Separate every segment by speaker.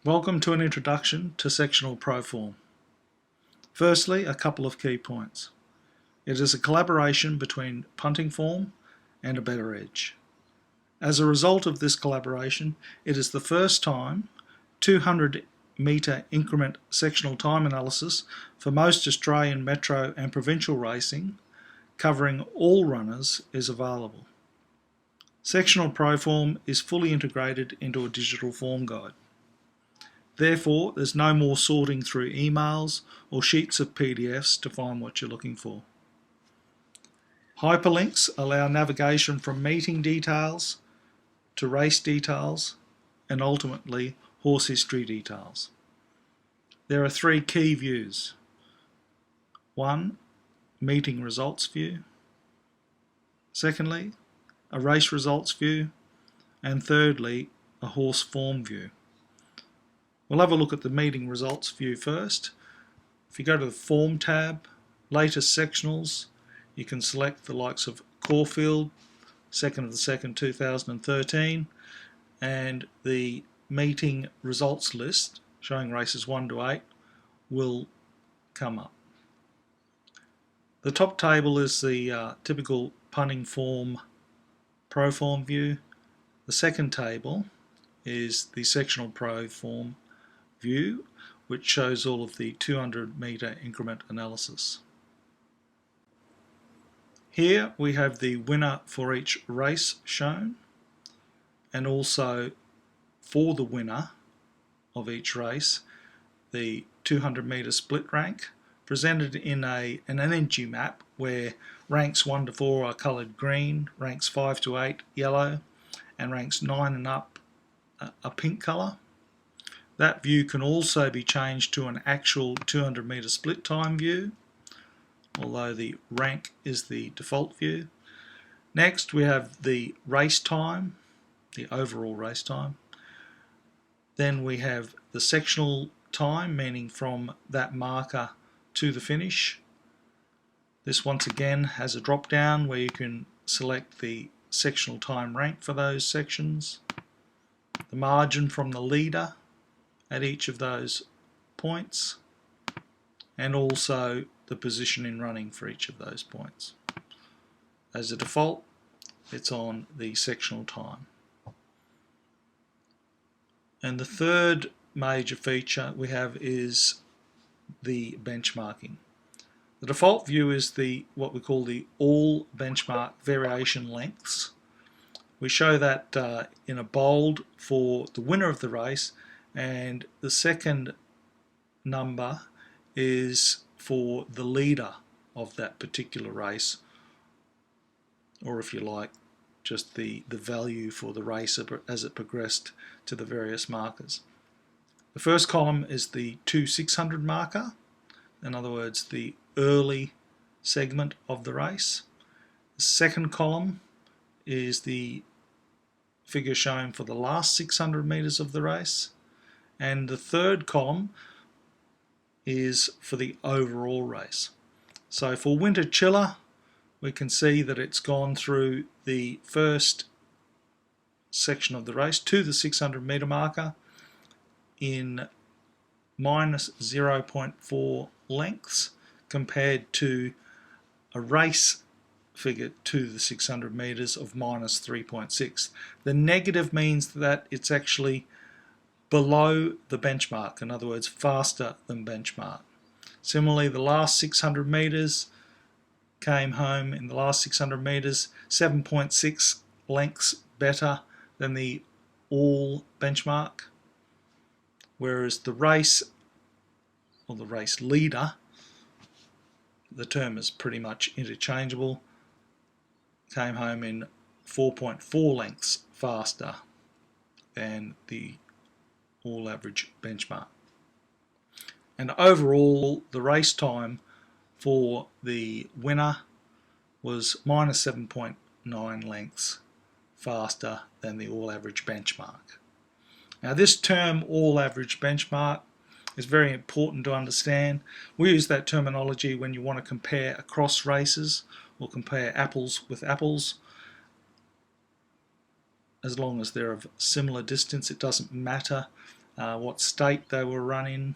Speaker 1: Welcome to an introduction to Sectional ProForm. Firstly, a couple of key points. It is a collaboration between Punting Form and ABettorEdge. As a result of this collaboration, it is the first time 200 metre increment sectional time analysis for most Australian metro and provincial racing, covering all runners, is available. Sectional ProForm is fully integrated into a digital form guide. Therefore, there's no more sorting through emails or sheets of PDFs to find what you're looking for. Hyperlinks allow navigation from meeting details to race details and ultimately horse history details. There are three key views. One, meeting results view. Secondly, a race results view. And thirdly, a horse form view. We'll have a look at the meeting results view first. If you go to the Form tab, Latest Sectionals, you can select the likes of Caulfield, 2nd of the 2nd, 2013, and the meeting results list, showing races 1 to 8, will come up. The top table is the typical Punting Form ProForm view. The second table is the Sectional ProForm view, which shows all of the 200 metre increment analysis. Here we have the winner for each race shown, and also for the winner of each race, the 200 metre split rank, presented in an energy map where ranks 1 to 4 are coloured green, ranks 5 to 8 yellow, and ranks 9 and up a pink colour. That view can also be changed to an actual 200 metre split time view, although the rank is the default view. Next we have the race time, the overall race time. Then we have the sectional time, meaning from that marker to the finish. This once again has a drop down where you can select the sectional time rank for those sections. The margin from the leader at each of those points, and also the position in running for each of those points. As a default, it's on the sectional time. And the third major feature we have is the benchmarking. The default view is what we call the all benchmark variation lengths. We show that in a bold for the winner of the race, and the second number is for the leader of that particular race, or if you like, just the value for the race as it progressed to the various markers. The first column is the 2/600 marker, in other words the early segment of the race. The second column is the figure shown for the last 600 metres of the race, and the third column is for the overall race. So for Winter Chiller, we can see that it's gone through the first section of the race to the 600 metre marker in minus 0.4 lengths, compared to a race figure to the 600 metres of minus 3.6. The negative means that it's actually below the benchmark, in other words faster than benchmark. Similarly, the last 600 metres came home in the last 600 metres 7.6 lengths better than the all benchmark, whereas the race, or the race leader, the term is pretty much interchangeable, came home in 4.4 lengths faster than the all average benchmark. And overall, the race time for the winner was minus 7.9 lengths faster than the all average benchmark. Now this term all average benchmark is very important to understand. We use that terminology when you want to compare across races or compare apples with apples. As long as they're of similar distance, it doesn't matter what state they were run in,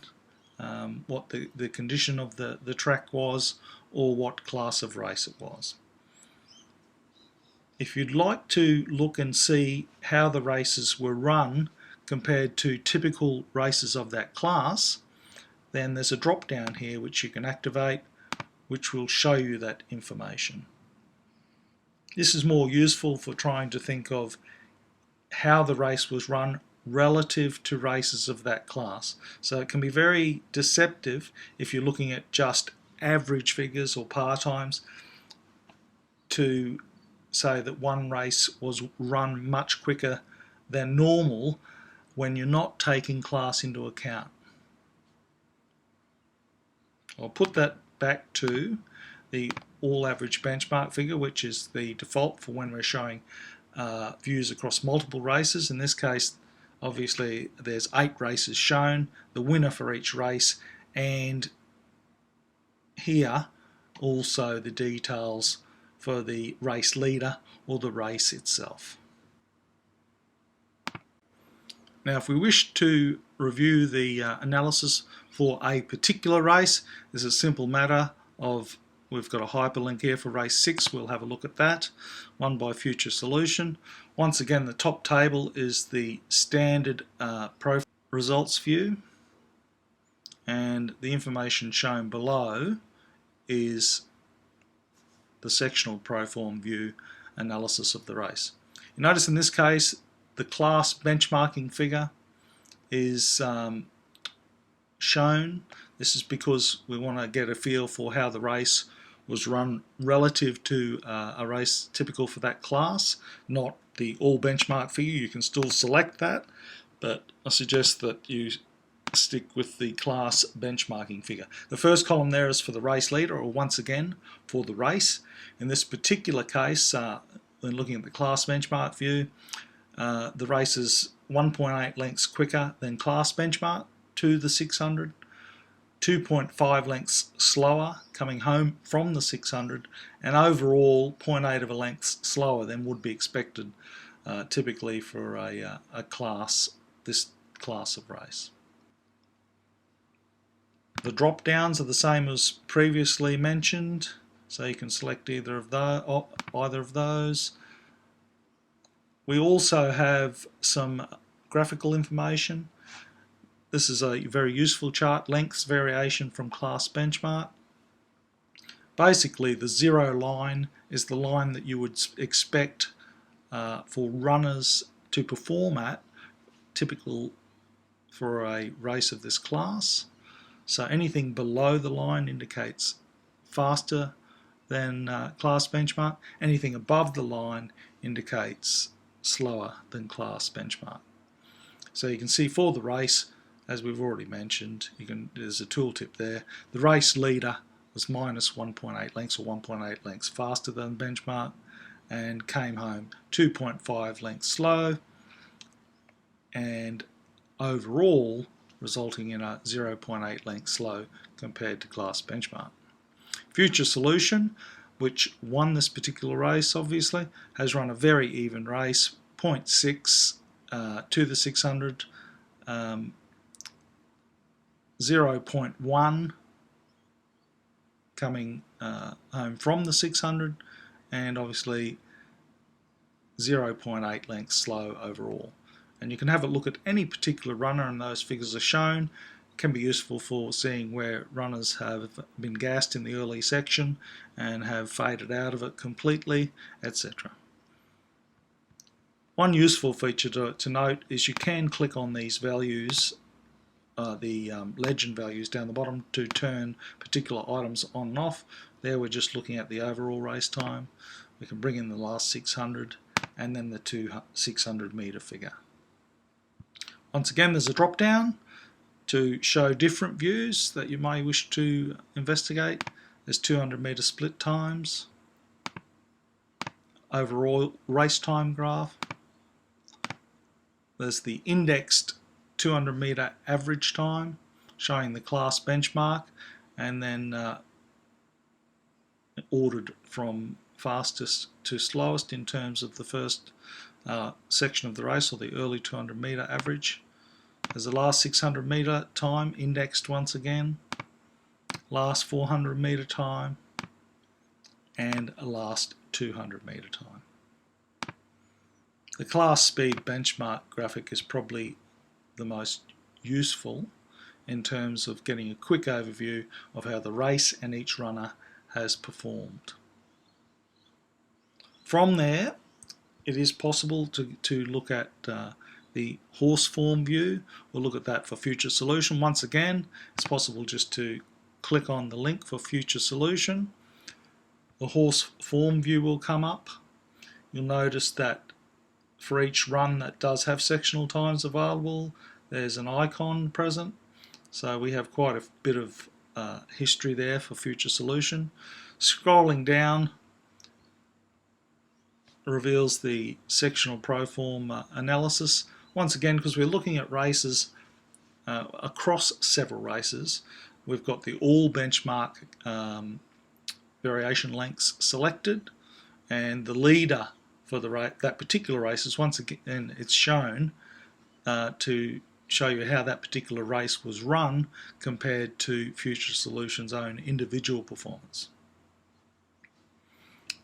Speaker 1: what the condition of the track was, or what class of race it was. If you'd like to look and see how the races were run compared to typical races of that class, then there's a drop down here which you can activate, which will show you that information. This is more useful for trying to think of how the race was run relative to races of that class. So it can be very deceptive if you're looking at just average figures or par times to say that one race was run much quicker than normal when you're not taking class into account. I'll put that back to the all average benchmark figure, which is the default for when we're showing views across multiple races. In this case, obviously there's 8 races shown, the winner for each race, and here also the details for the race leader or the race itself. Now if we wish to review the analysis for a particular race, it's a simple matter of, we've got a hyperlink here for race 6, we'll have a look at that, won by future solution. Once again, the top table is the standard profile results view, and the information shown below is the sectional ProForm view analysis of the race. You notice in this case the class benchmarking figure is shown. This is because we want to get a feel for how the race was run relative to a race typical for that class, not the all benchmark figure. You can still select that, but I suggest that you stick with the class benchmarking figure. The first column there is for the race leader, or once again for the race. In this particular case, when looking at the class benchmark view, the race is 1.8 lengths quicker than class benchmark to the 600, 2.5 lengths slower coming home from the 600, and overall 0.8 of a length slower than would be expected typically for a class, this class of race. The drop downs are the same as previously mentioned, so you can select either of those. We also have some graphical information. This is a very useful chart, lengths variation from class benchmark. Basically the 0 line is the line that you would expect for runners to perform at, typical for a race of this class. So anything below the line indicates faster than class benchmark. Anything above the line indicates slower than class benchmark. So you can see for the race, as we've already mentioned, there's a tooltip there. The race leader was minus 1.8 lengths or 1.8 lengths faster than benchmark and came home 2.5 lengths slow, and overall resulting in a 0.8 lengths slow compared to class benchmark. Future Solution, which won this particular race obviously, has run a very even race, 0.6 to the 600, 0.1 coming home from the 600, and obviously 0.8 lengths slow overall. And you can have a look at any particular runner, and those figures are shown. It can be useful for seeing where runners have been gassed in the early section and have faded out of it completely, etc. One useful feature to note is you can click on these values, the legend values down the bottom, to turn particular items on and off. There we're just looking at the overall race time. We can bring in the last 600 and then the 600 metre figure. Once again, there's a drop down to show different views that you may wish to investigate. There's 200 metre split times, overall race time graph. There's the indexed 200 metre average time showing the class benchmark, and then ordered from fastest to slowest in terms of the first section of the race, or the early 200 metre average. There's the last 600 metre time indexed once again, last 400 metre time, and a last 200 metre time. The class speed benchmark graphic is probably the most useful in terms of getting a quick overview of how the race and each runner has performed. From there, it is possible to look at the horse form view. We'll look at that for future solution. Once again, it's possible just to click on the link for future solution. The horse form view will come up. You'll notice that for each run that does have sectional times available, there's an icon present. So we have quite a bit of history there for future solution. Scrolling down reveals the sectional ProForm analysis. Once again, because we're looking at races across several races, we've got the all benchmark variation lengths selected, and the leader for that particular race is once again it's shown to show you how that particular race was run compared to Future Solutions' own individual performance.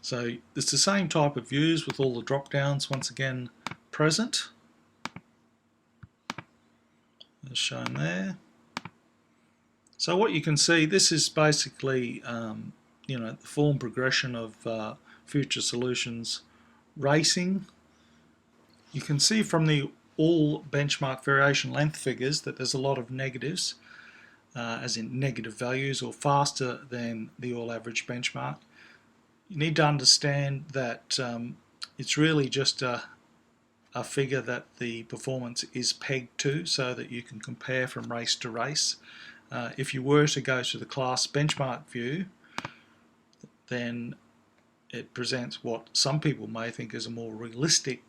Speaker 1: So it's the same type of views with all the drop downs once again present, as shown there. So what you can see, this is basically the form progression of Future Solutions racing. You can see from the all benchmark variation length figures that there's a lot of negatives, as in negative values or faster than the all average benchmark. You need to understand that it's really just a figure that the performance is pegged to so that you can compare from race to race. If you were to go to the class benchmark view, then it presents what some people may think is a more realistic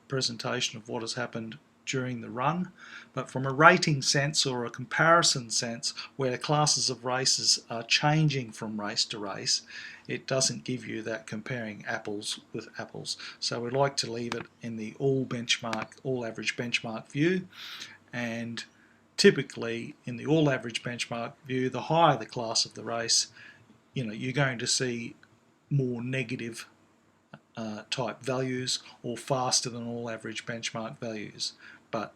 Speaker 1: presentation of what has happened during the run, but from a rating sense or a comparison sense where classes of races are changing from race to race, it doesn't give you that comparing apples with apples. So we'd like to leave it in the all average benchmark view, and typically in the all average benchmark view, the higher the class of the race, you're going to see more negative type values or faster than all average benchmark values, but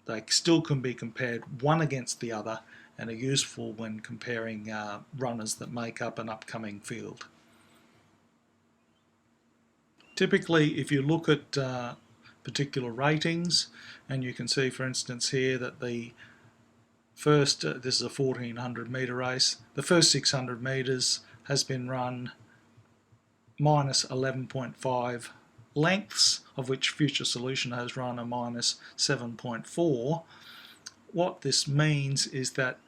Speaker 1: they still can be compared one against the other and are useful when comparing runners that make up an upcoming field. Typically, if you look at particular ratings, and you can see for instance here that the first, this is a 1400 metre race, the first 600 metres has been run minus 11.5 lengths, of which Future Solution has run a minus 7.4. What this means is that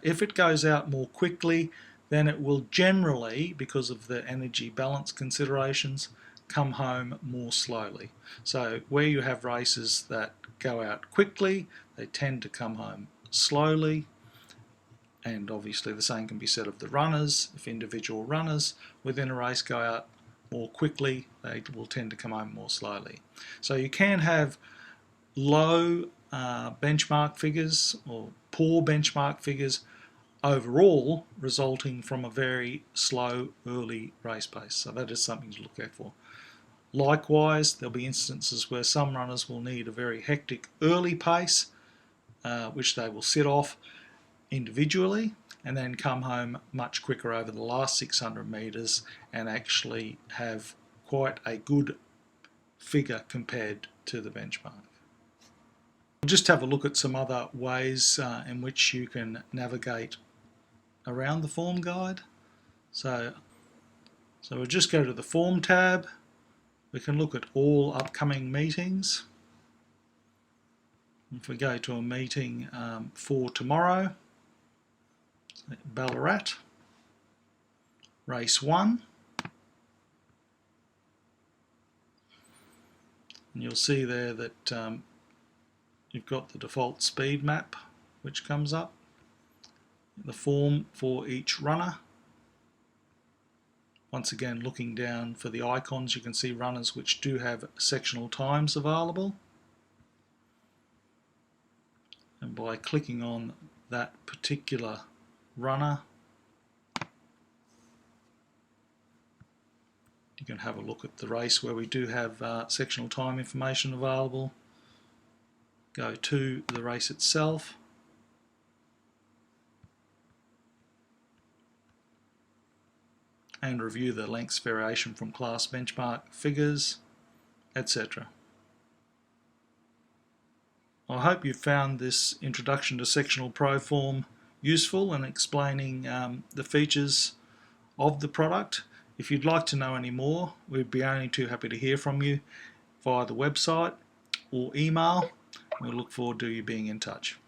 Speaker 1: if it goes out more quickly, then it will generally, because of the energy balance considerations, come home more slowly. So where you have races that go out quickly, they tend to come home slowly. And obviously the same can be said of the runners. If individual runners within a race go out more quickly, they will tend to come home more slowly. So you can have low benchmark figures or poor benchmark figures overall resulting from a very slow early race pace. So that is something to look out for. Likewise, there'll be instances where some runners will need a very hectic early pace, which they will sit off individually and then come home much quicker over the last 600 metres and actually have quite a good figure compared to the benchmark. We'll just have a look at some other ways in which you can navigate around the form guide. So we'll just go to the form tab. We can look at all upcoming meetings. If we go to a meeting for tomorrow, Ballarat, race 1, and you'll see there that you've got the default speed map which comes up, the form for each runner. Once again, looking down for the icons, you can see runners which do have sectional times available. by clicking on that particular runner. You can have a look at the race where we do have sectional time information available. Go to the race itself. And review the lengths variation from class benchmark figures, etc. I hope you found this introduction to Sectional ProForm useful in explaining the features of the product. If you'd like to know any more, we'd be only too happy to hear from you via the website or email. We'll look forward to you being in touch.